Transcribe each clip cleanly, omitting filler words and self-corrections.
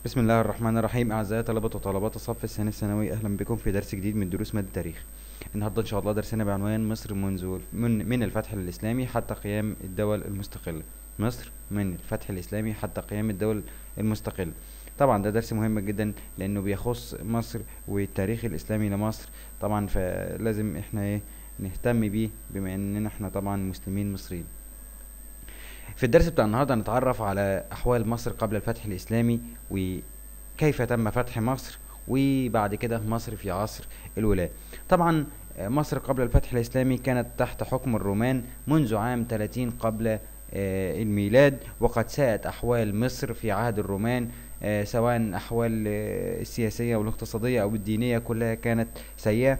بسم الله الرحمن الرحيم. أعزائي طلبة وطالبات الصف الثاني الثانوي، أهلا بكم في درس جديد من دروس مادة التاريخ. النهاردة إن شاء الله درسنا بعنوان مصر من الفتح الإسلامي حتى قيام الدول المستقلة. مصر من الفتح الإسلامي حتى قيام الدول المستقلة. طبعا ده درس مهم جدا لأنه بيخص مصر والتاريخ الإسلامي لمصر. طبعا فلازم احنا نهتم بيه بما إننا احنا طبعا مسلمين مصريين. في الدرس بتاع النهارده هنتعرف على أحوال مصر قبل الفتح الإسلامي وكيف تم فتح مصر، وبعد كده مصر في عصر الولاة. طبعا مصر قبل الفتح الإسلامي كانت تحت حكم الرومان منذ عام 30 قبل الميلاد، وقد ساءت أحوال مصر في عهد الرومان، سواء الأحوال السياسية والاقتصادية أو الدينية كلها كانت سيئة.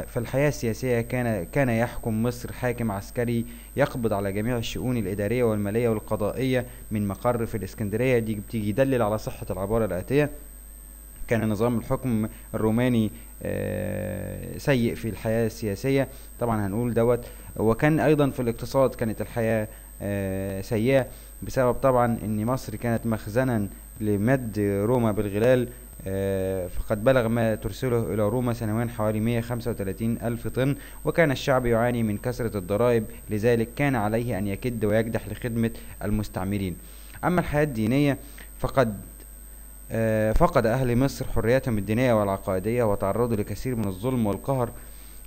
فالحياة السياسية كان يحكم مصر حاكم عسكري يقبض على جميع الشؤون الإدارية والمالية والقضائية من مقر في الإسكندرية. دي بتيجي يدلل على صحة العبارة الآتية: كان نظام الحكم الروماني سيء في الحياة السياسية. طبعا هنقول دوت. وكان أيضا في الاقتصاد كانت الحياة سيئة، بسبب طبعا أن مصر كانت مخزنا لمد روما بالغلال. فقد بلغ ما ترسله إلى روما سنويا حوالي 135 ألف طن، وكان الشعب يعاني من كثرة الضرائب، لذلك كان عليه أن يكد ويكدح لخدمة المستعمرين. أما الحياة الدينية فقد أهل مصر حريتهم الدينية والعقائدية، وتعرضوا لكثير من الظلم والقهر،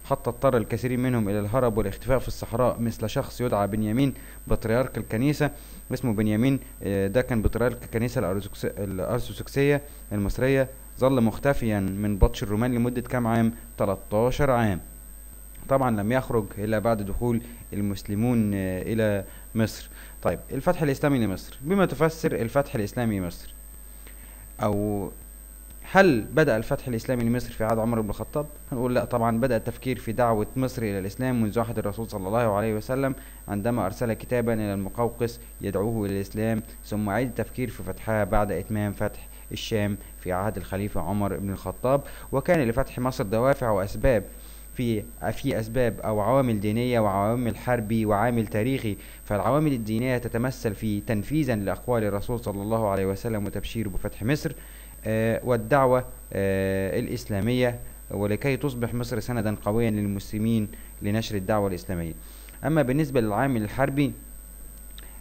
حتى اضطر الكثير منهم إلى الهرب والاختفاء في الصحراء، مثل شخص يدعى بنيامين بطريرك الكنيسة. اسمه بنيامين، ده كان بطريرك الكنيسة الأرثوذكسية المصرية. ظل مختفيا من بطش الرومان لمدة كام عام؟ 13 عام. طبعا لم يخرج إلا بعد دخول المسلمون إلى مصر. طيب، الفتح الإسلامي لمصر، بما تفسر الفتح الإسلامي لمصر؟ أو هل بدأ الفتح الإسلامي لمصر في عهد عمر بن الخطاب؟ هنقول لا طبعا. بدأ التفكير في دعوة مصر إلى الإسلام منذ عهد الرسول صلى الله عليه وسلم، عندما أرسل كتابا إلى المقوقس يدعوه إلى الإسلام، ثم عيد التفكير في فتحها بعد إتمام فتح الشام في عهد الخليفة عمر بن الخطاب. وكان لفتح مصر دوافع وأسباب، في أسباب أو عوامل دينية وعوامل حربي وعامل تاريخي. فالعوامل الدينية تتمثل في تنفيذا لأقوال الرسول صلى الله عليه وسلم وتبشيره بفتح مصر، والدعوة الإسلامية، ولكي تصبح مصر سندا قويا للمسلمين لنشر الدعوة الإسلامية. أما بالنسبة للعامل الحربي،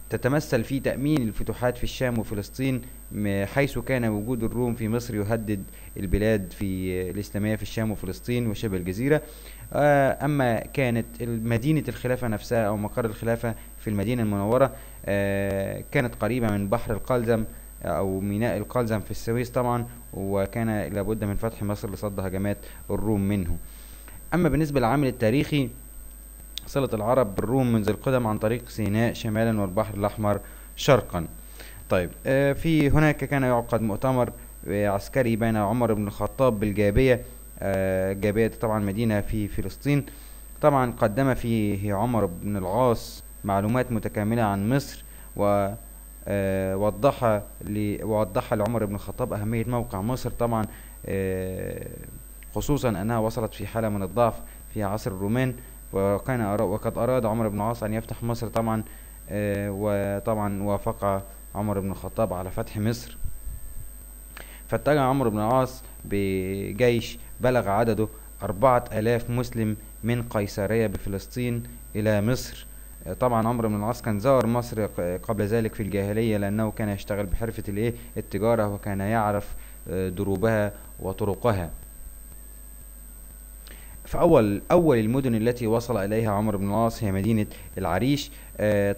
تتمثل في تأمين الفتوحات في الشام وفلسطين، حيث كان وجود الروم في مصر يهدد البلاد الإسلامية في الشام وفلسطين وشبه الجزيرة. أما كانت مدينة الخلافة نفسها أو مقر الخلافة في المدينة المنورة، كانت قريبة من بحر القلزم أو ميناء القلزم في السويس طبعا، وكان لابد من فتح مصر لصد هجمات الروم منه. أما بالنسبة للعامل التاريخي، صلة العرب بالروم منذ القدم عن طريق سيناء شمالا والبحر الأحمر شرقا. طيب، في هناك كان يعقد مؤتمر عسكري بين عمر بن الخطاب بالجابية. الجابية طبعا مدينة في فلسطين. طبعا قدم فيه عمر بن العاص معلومات متكاملة عن مصر، و وضح لعمر بن الخطاب أهمية موقع مصر. طبعا خصوصا أنها وصلت في حالة من الضعف في عصر الرومان، وقد أراد عمر بن العاص أن يفتح مصر طبعا. وطبعا وافق عمر بن الخطاب على فتح مصر. فاتجه عمرو بن العاص بجيش بلغ عدده 4000 مسلم من قيصرية بفلسطين إلى مصر. طبعا عمرو بن العاص كان زار مصر قبل ذلك في الجاهلية، لأنه كان يشتغل بحرفة التجارة، وكان يعرف دروبها وطرقها. فأول المدن التي وصل إليها عمرو بن العاص هي مدينة العريش.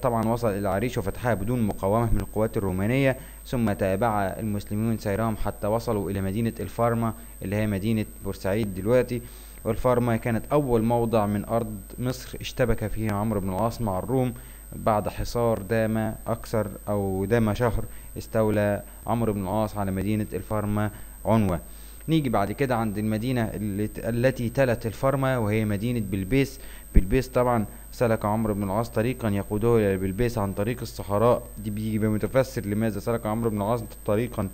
طبعا وصل إلى العريش وفتحها بدون مقاومة من القوات الرومانية، ثم تابع المسلمون سيرهم حتى وصلوا إلى مدينة الفارما اللي هي مدينة بورسعيد دلوقتي. والفارما كانت أول موضع من أرض مصر اشتبك فيه عمرو بن العاص مع الروم. بعد حصار دام شهر، استولى عمرو بن العاص على مدينة الفارما عنوة. نيجي بعد كده عند المدينة التي تلت الفارما، وهي مدينة بلبيس. بلبيس طبعا سلك عمرو بن العاص طريقا يقوده إلى بلبيس عن طريق الصحراء. دي بيجي بمتفسر لماذا سلك عمرو بن العاص طريقا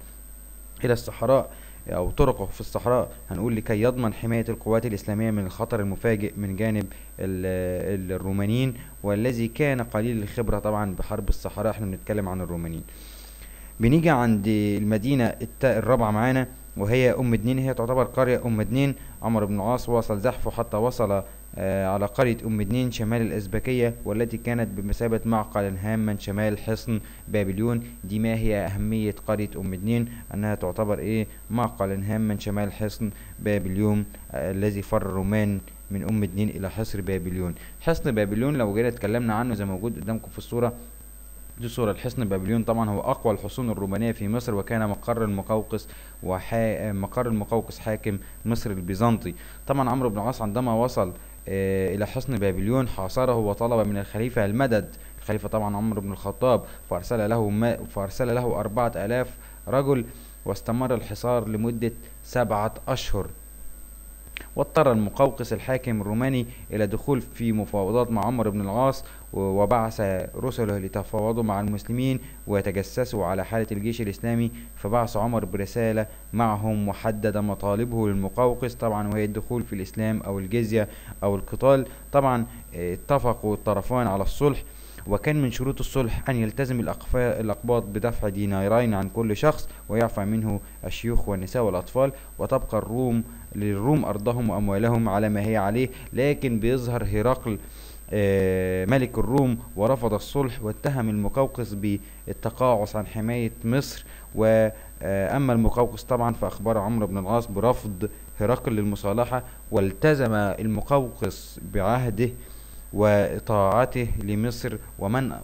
إلى الصحراء أو طرقه في الصحراء. هنقول لكي يضمن حماية القوات الإسلامية من الخطر المفاجئ من جانب الرومانيين، والذي كان قليل الخبرة طبعا بحرب الصحراء. احنا بنتكلم عن الرومانيين. بنيجي عند المدينة الرابعة معانا وهي أم دنين. هي تعتبر قرية أم دنين. عمرو بن العاص واصل زحفه حتى وصل على قرية أم دنين شمال الأزبكية، والتي كانت بمثابة معقل هاما شمال حصن بابليون. دي ما هي أهمية قرية أم دنين؟ أنها تعتبر معقل هاما شمال حصن بابليون الذي فر الرومان من أم دنين إلى حصر بابليون. حصن بابليون لو جينا اتكلمنا عنه زي ما موجود قدامكم في الصورة دي، صورة الحصن بابليون. طبعا هو أقوى الحصون الرومانية في مصر، وكان مقر المقوقس حاكم مصر البيزنطي. طبعا عمرو بن العاص عندما وصل إلى حصن بابليون حاصره وطلب من الخليفة المدد. الخليفة طبعا عمرو بن الخطاب، فأرسل له 4000 رجل، واستمر الحصار لمدة 7 أشهر. واضطر المقوقس الحاكم الروماني إلى دخول في مفاوضات مع عمرو بن العاص، وبعث رسله ليتفاوضوا مع المسلمين ويتجسسوا على حالة الجيش الإسلامي. فبعث عمر برسالة معهم وحدد مطالبه للمقوقس، طبعا وهي الدخول في الإسلام أو الجزية أو القتال. طبعا اتفقوا الطرفان على الصلح، وكان من شروط الصلح أن يلتزم الأقباط بدفع دينارين عن كل شخص، ويعفى منه الشيوخ والنساء والأطفال، وتبقى للروم أرضهم وأموالهم على ما هي عليه. لكن بيظهر هرقل ملك الروم ورفض الصلح، واتهم المقوقس بالتقاعس عن حماية مصر. وأما المقوقس طبعا فأخبر عمرو بن العاص برفض هرقل للمصالحة، والتزم المقوقس بعهده وطاعته لمصر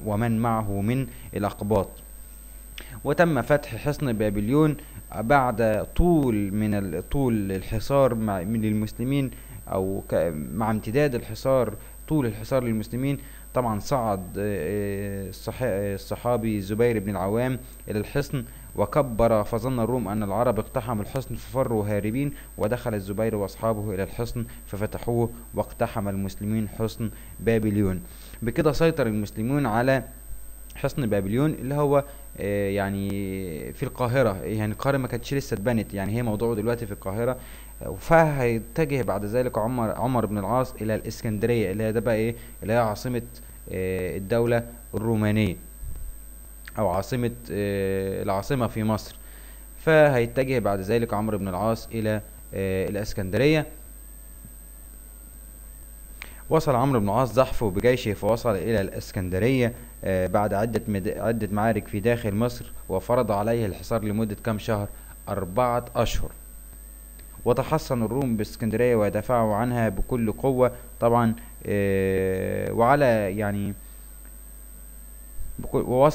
ومن معه من الأقباط. وتم فتح حصن بابليون بعد طول الحصار من المسلمين، أو مع امتداد الحصار طول الحصار للمسلمين. طبعا صعد الصحابي الزبير بن العوام إلى الحصن وكبر، فظن الروم أن العرب اقتحموا الحصن ففروا هاربين، ودخل الزبير وأصحابه إلى الحصن ففتحوه، واقتحم المسلمين حصن بابليون. بكده سيطر المسلمون على حصن بابليون اللي هو يعني في القاهرة. يعني القاهرة ما كانتش لسه اتبنت، يعني هي موضوعه دلوقتي في القاهرة. فهيتجه بعد ذلك عمر بن العاص إلى الإسكندرية، اللي هي ده بقى اللي هي عاصمة الدولة الرومانية، أو العاصمة في مصر. فهيتجه بعد ذلك عمرو بن العاص إلى الإسكندرية. وصل عمرو بن العاص زحفه بجيشه فوصل إلى الإسكندرية بعد عدة معارك في داخل مصر، وفرض عليه الحصار لمدة كم شهر؟ 4 أشهر. وتحصن الروم باسكندرية ويدافعوا عنها بكل قوة طبعا،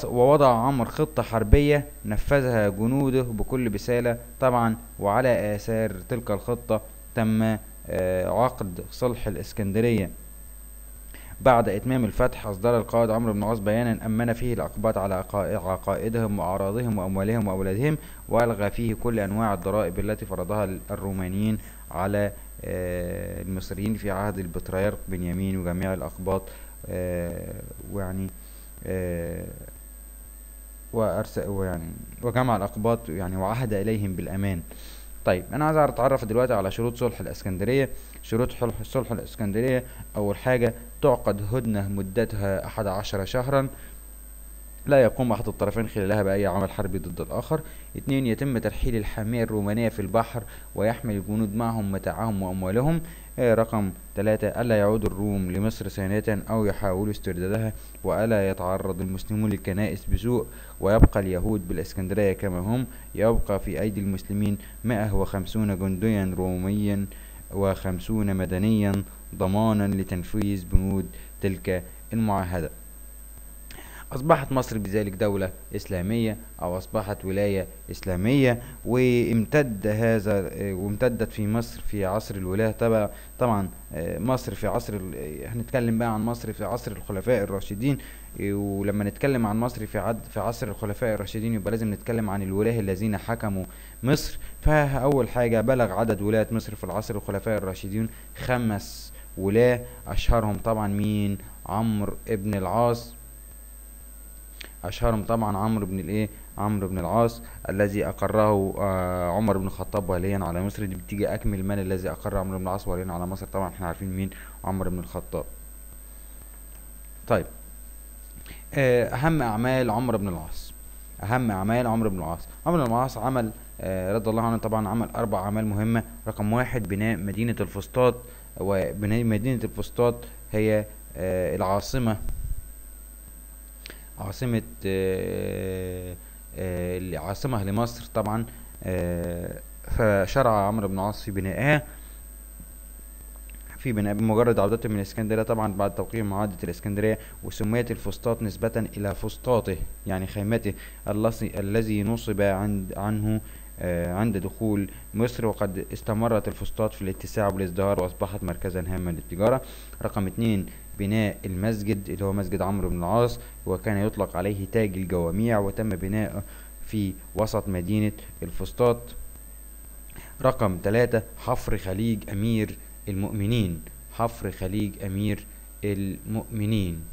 ووضع عمرو خطة حربية نفذها جنوده بكل بسالة طبعا. وعلى آثار تلك الخطة تم عقد صلح الإسكندرية. بعد إتمام الفتح أصدر القائد عمرو بن العاص بيانا أمن فيه الأقباط على عقائدهم وأعراضهم وأموالهم وأولادهم، وألغى فيه كل أنواع الضرائب التي فرضها الرومانيين على المصريين في عهد البطريرك بنيامين وجميع الأقباط، وجمع الأقباط وعهد إليهم بالأمان. طيب أنا عايز أتعرف دلوقتي على شروط صلح الإسكندرية. شروط صلح الإسكندرية: أول حاجة تعقد هدنة مدتها 11 شهرا لا يقوم أحد الطرفين خلالها بأي عمل حربي ضد الآخر. 2. يتم ترحيل الحامية الرومانية في البحر ويحمل الجنود معهم متاعهم وأموالهم. رقم 3. ألا يعود الروم لمصر ثانية أو يحاولوا استردادها، وألا يتعرض المسلمون للكنائس بسوء، ويبقى اليهود بالإسكندرية كما هم. يبقى في أيدي المسلمين 150 جنديا روميا و50 مدنيا ضمانا لتنفيذ بنود تلك المعاهدة. أصبحت مصر بذلك دولة إسلامية، أو أصبحت ولاية إسلامية، وامتدت في مصر في عصر الولاية. طبعا مصر في عصر هنتكلم بقى عن مصر في عصر الخلفاء الراشدين. ولما نتكلم عن مصر في عصر الخلفاء الراشدين يبقى لازم نتكلم عن الولاة الذين حكموا مصر. فأول حاجة بلغ عدد ولاة مصر في العصر الخلفاء الراشدين 5 ولاة، أشهرهم طبعا مين؟ عمرو بن العاص. أشهرهم طبعا عمرو بن العاص الذي أقره عمر بن الخطاب وليا على مصر. دي بتيجي أكمل من الذي أقر عمرو بن العاص وليا على مصر. طبعا احنا عارفين مين عمر بن الخطاب. طيب أهم أعمال عمرو بن العاص: اهم اعمال عمرو بن العاص. عمرو بن العاص عمل رضي الله عنه طبعا عمل 4 اعمال مهمه. رقم 1 بناء مدينه الفسطاط، وبناء مدينه الفسطاط هي العاصمه، عاصمه العاصمه لمصر طبعا. فشرع عمرو بن العاص في بنائها، بمجرد عودته من الاسكندرية طبعا بعد توقيع معاهدة الاسكندرية، وسميت الفسطاط نسبة إلى فسطاطه يعني خيمته الذي نصب عنه عند دخول مصر. وقد استمرت الفسطاط في الاتساع والازدهار وأصبحت مركزا هاما للتجارة. رقم 2 بناء المسجد اللي هو مسجد عمرو بن العاص، وكان يطلق عليه تاج الجواميع، وتم بناؤه في وسط مدينة الفسطاط. رقم 3 حفر خليج أمير المؤمنين، حفر خليج أمير المؤمنين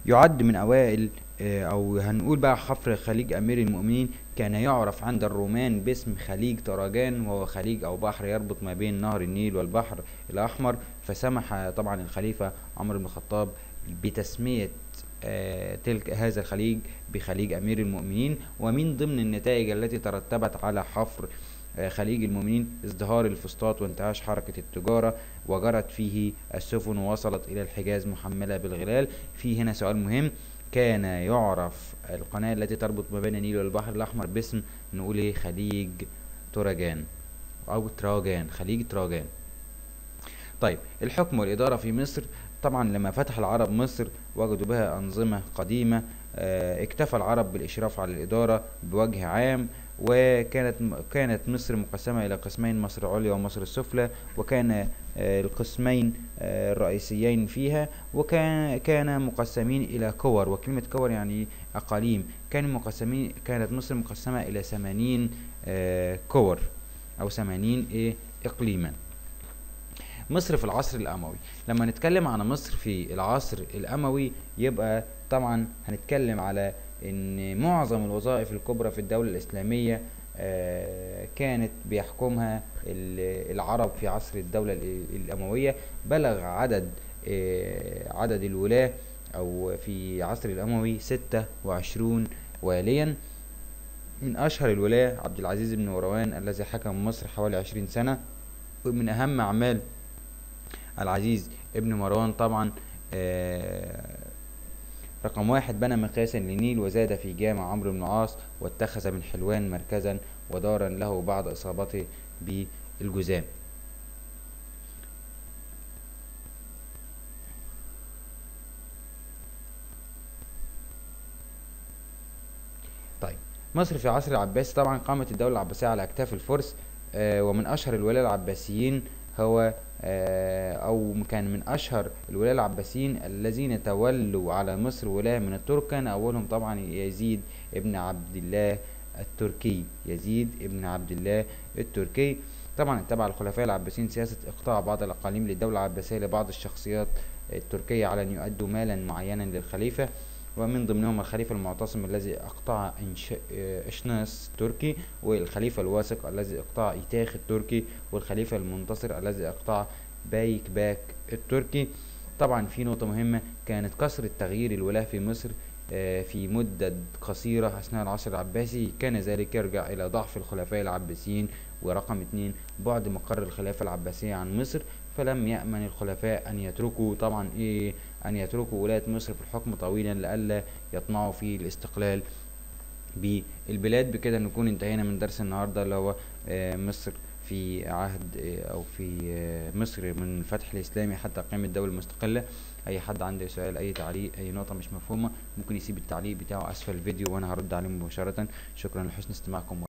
يعد من أوائل أو هنقول بقى حفر خليج أمير المؤمنين كان يعرف عند الرومان باسم خليج طرجان، وهو خليج أو بحر يربط ما بين نهر النيل والبحر الأحمر. فسمح طبعا الخليفة عمر بن الخطاب بتسمية هذا الخليج بخليج أمير المؤمنين. ومن ضمن النتائج التي ترتبت على حفر خليج المؤمنين ازدهار الفسطاط وانتعاش حركة التجارة، وجرت فيه السفن ووصلت إلى الحجاز محملة بالغلال. في هنا سؤال مهم، كان يعرف القناة التي تربط ما بين النيل والبحر الأحمر باسم نقول ايه؟ خليج تراجان أو تراجان، خليج تراجان. طيب الحكم والإدارة في مصر. طبعا لما فتح العرب مصر وجدوا بها أنظمة قديمة، اكتفى العرب بالإشراف على الإدارة بوجه عام. كانت مصر مقسمة إلى قسمين، مصر العليا ومصر السفلى، وكان القسمين الرئيسيين فيها كان مقسمين إلى كور، وكلمة كور يعني أقاليم. كانت مصر مقسمة إلى 80 كور أو 80 إقليما. مصر في العصر الأموي. لما نتكلم عن مصر في العصر الأموي يبقى طبعا هنتكلم على ان معظم الوظائف الكبرى في الدولة الإسلامية كانت بيحكمها العرب في عصر الدولة الأموية. بلغ عدد الولاة أو في عصر الأموي 26 واليا. من أشهر الولاة عبد العزيز بن مروان الذي حكم مصر حوالي 20 سنة. ومن أهم أعمال العزيز ابن مروان طبعا رقم 1 بنى مقياسا للنيل وزاد في جامع عمرو بن العاص، واتخذ من حلوان مركزا ودارا له بعد إصابته بالجذام. طيب مصر في عصر العباسي. طبعا قامت الدولة العباسية على أكتاف الفرس، ومن أشهر الولاة العباسيين هو أو كان من أشهر الولاة العباسيين الذين تولوا على مصر ولاة من الترك. كان أولهم طبعا يزيد ابن عبد الله التركي، يزيد ابن عبد الله التركي. طبعا اتبع الخلفاء العباسيين سياسة إقطاع بعض الأقاليم للدولة العباسية لبعض الشخصيات التركية على أن يؤدوا مالا معينا للخليفة، ومن ضمنهم الخليفة المعتصم الذي أقطع إشناس التركي، والخليفة الواثق الذي أقطع إيتاخ التركي، والخليفة المنتصر الذي أقطع بايك باك التركي. طبعا في نقطة مهمة، كانت كثرة تغيير الولاة في مصر في مدة قصيرة أثناء العصر العباسي، كان ذلك يرجع إلى ضعف الخلفاء العباسيين. ورقم 2 بعد مقر الخلافة العباسية عن مصر، فلم يأمن الخلفاء أن يتركوا طبعا أن يتركوا ولاية مصر في الحكم طويلا لئلا يطمعوا في الاستقلال بالبلاد. بكده نكون انتهينا من درس النهاردة اللي هو مصر في عهد أو في مصر من الفتح الإسلامي حتى قيام الدولة المستقلة. أي حد عنده سؤال، أي تعليق، أي نقطة مش مفهومة، ممكن يسيب التعليق بتاعه أسفل الفيديو وأنا هرد عليه مباشرة. شكرا لحسن استماعكم.